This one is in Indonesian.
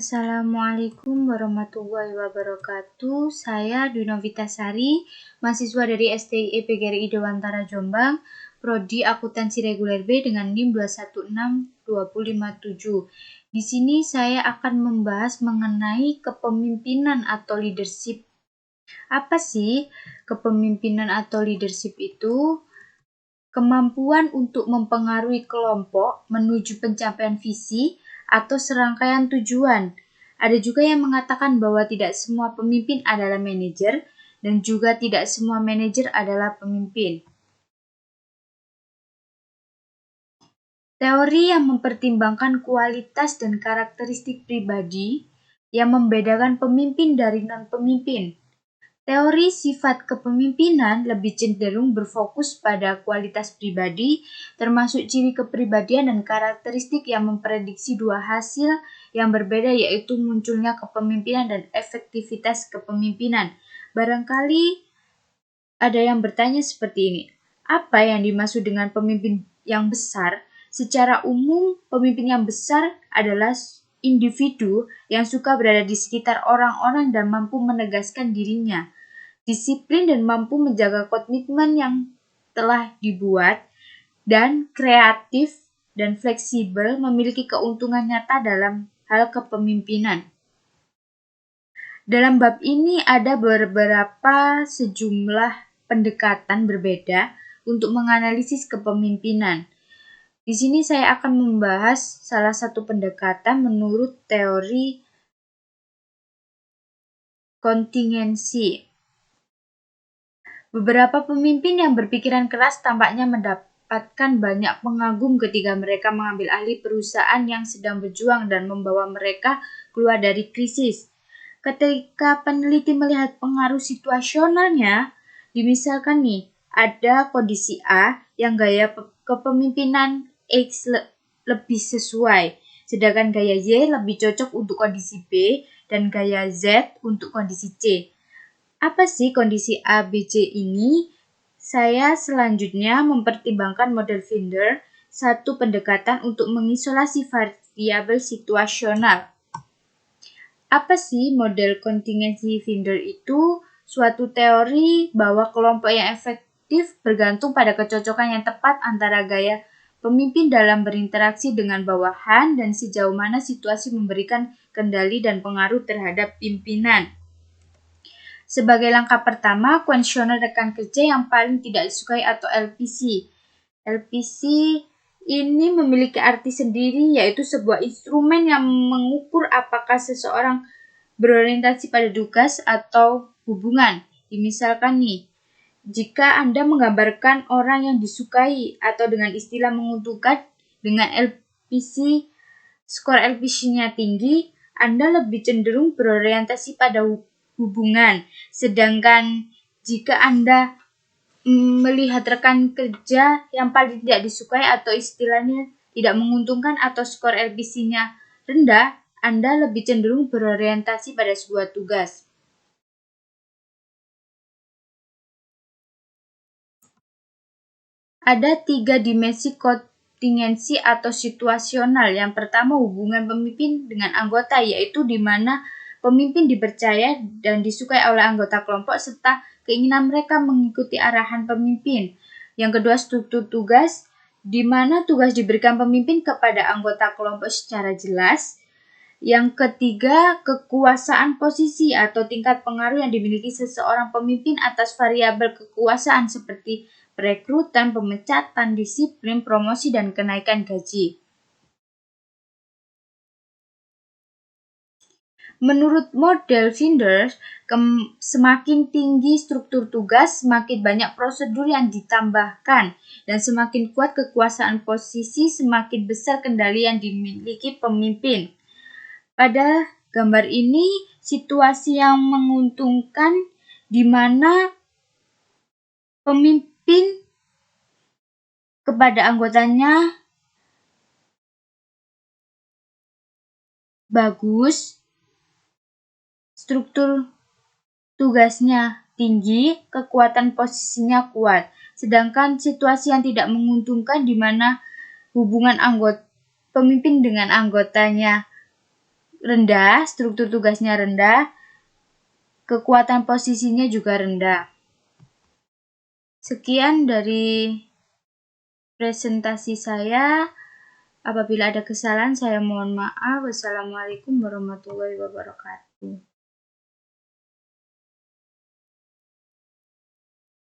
Assalamualaikum warahmatullahi wabarakatuh. Saya Dwi Novitasari, mahasiswa dari STI PGRI Dewantara Jombang, Prodi Akuntansi Reguler B dengan NIM 216257. Di sini saya akan membahas mengenai kepemimpinan atau leadership. Apa sih kepemimpinan atau leadership itu? Kemampuan untuk mempengaruhi kelompok menuju pencapaian visi atau serangkaian tujuan. Ada juga yang mengatakan bahwa tidak semua pemimpin adalah manajer dan juga tidak semua manajer adalah pemimpin. Teori yang mempertimbangkan kualitas dan karakteristik pribadi yang membedakan pemimpin dari non-pemimpin. Teori sifat kepemimpinan lebih cenderung berfokus pada kualitas pribadi, termasuk ciri kepribadian dan karakteristik yang memprediksi dua hasil yang berbeda, yaitu munculnya kepemimpinan dan efektivitas kepemimpinan. Barangkali ada yang bertanya seperti ini, apa yang dimaksud dengan pemimpin yang besar? Secara umum, pemimpin yang besar adalah individu yang suka berada di sekitar orang-orang dan mampu menegaskan dirinya, disiplin dan mampu menjaga komitmen yang telah dibuat, dan kreatif dan fleksibel, memiliki keuntungan nyata dalam hal kepemimpinan. Dalam bab ini ada sejumlah pendekatan berbeda untuk menganalisis kepemimpinan. Di sini saya akan membahas salah satu pendekatan menurut teori kontingensi. Beberapa pemimpin yang berpikiran keras tampaknya mendapatkan banyak pengagum ketika mereka mengambil alih perusahaan yang sedang berjuang dan membawa mereka keluar dari krisis. Ketika peneliti melihat pengaruh situasionalnya, dimisalkan nih, ada kondisi A yang gaya kepemimpinan X lebih sesuai, sedangkan gaya Y lebih cocok untuk kondisi B dan gaya Z untuk kondisi C. Apa sih kondisi A, B, C ini? Saya selanjutnya mempertimbangkan model Finder, satu pendekatan untuk mengisolasi variabel situasional. Apa sih model kontingensi Finder itu? Suatu teori bahwa kelompok yang efektif bergantung pada kecocokan yang tepat antara gaya pemimpin dalam berinteraksi dengan bawahan dan sejauh mana situasi memberikan kendali dan pengaruh terhadap pimpinan. Sebagai langkah pertama, kuesioner rekan kerja yang paling tidak disukai atau LPC. LPC ini memiliki arti sendiri, yaitu sebuah instrumen yang mengukur apakah seseorang berorientasi pada tugas atau hubungan. Misalkan nih, jika Anda menggambarkan orang yang disukai atau dengan istilah menguntungkan dengan LPC, skor LPC-nya tinggi, Anda lebih cenderung berorientasi pada hubungan. Sedangkan jika Anda melihat rekan kerja yang paling tidak disukai atau istilahnya tidak menguntungkan atau skor LPC-nya rendah, Anda lebih cenderung berorientasi pada sebuah tugas. Ada 3 dimensi kontingensi atau situasional. Yang pertama, hubungan pemimpin dengan anggota, yaitu di mana pemimpin dipercaya dan disukai oleh anggota kelompok serta keinginan mereka mengikuti arahan pemimpin. Yang kedua, struktur tugas, di mana tugas diberikan pemimpin kepada anggota kelompok secara jelas. Yang ketiga, kekuasaan posisi atau tingkat pengaruh yang dimiliki seseorang pemimpin atas variabel kekuasaan seperti perekrutan, pemecatan, disiplin, promosi, dan kenaikan gaji. Menurut model Finder, semakin tinggi struktur tugas, semakin banyak prosedur yang ditambahkan, dan semakin kuat kekuasaan posisi, semakin besar kendali yang dimiliki pemimpin. Pada gambar ini, situasi yang menguntungkan di mana pemimpin kepada anggotanya bagus, struktur tugasnya tinggi, kekuatan posisinya kuat. Sedangkan situasi yang tidak menguntungkan di mana hubungan pemimpin dengan anggotanya rendah, struktur tugasnya rendah, kekuatan posisinya juga rendah. Sekian dari presentasi saya. Apabila ada kesalahan, saya mohon maaf. Wassalamualaikum warahmatullahi wabarakatuh.